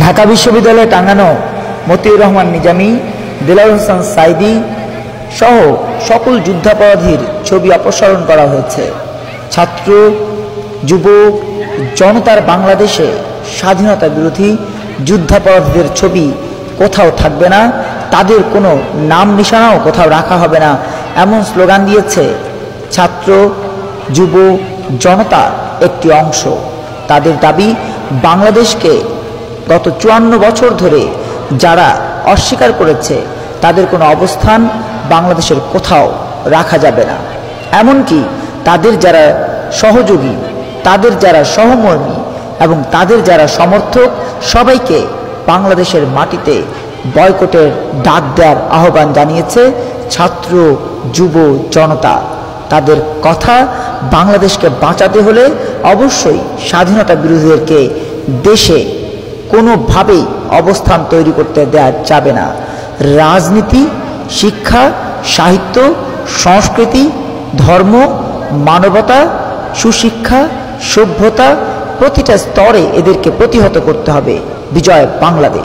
ঢাকা বিশ্ববিদ্যালয়ে টাঙানো মতিউর রহমান নিজামী, দেলাওয়ার হোসেন সাঈদী সহ সকল যুদ্ধাপরাধীর ছবি অপসারণ করা হয়েছে। ছাত্র, যুবক, জনতার বাংলাদেশে স্বাধীনতা বিরোধী যুদ্ধাপরাধীদের ছবি কোথাও থাকবে না, তাদের কোনো নাম নিশানাও কোথাও রাখা হবে না, এমন স্লোগান দিয়েছে ছাত্র, যুব, জনতা একটি অংশ। তাদের দাবি, বাংলাদেশকে গত 54 বছর ধরে যারা অস্বীকার করেছে তাদের কোনো অবস্থান বাংলাদেশের কোথাও রাখা যাবে না। এমনকি তাদের যারা সহযোগী, তাদের যারা সহমর্মী এবং তাদের যারা সমর্থক, সবাইকে বাংলাদেশের মাটিতে বয়কটের ডাক দেওয়ার আহ্বান জানিয়েছে ছাত্র, যুব, জনতা। তাদের কথা, বাংলাদেশকে বাঁচাতে হলে অবশ্যই স্বাধীনতা বিরোধীদেরকে দেশে কোনোভাবেই অবস্থান তৈরি করতে দেওয়া যাবে না। রাজনীতি, শিক্ষা, সাহিত্য, সংস্কৃতি, ধর্ম, মানবতা, সুশিক্ষা, সভ্যতা, প্রতিটা স্তরে এদেরকে প্রতিহত করতে হবে। বিজয় বাংলাদেশ।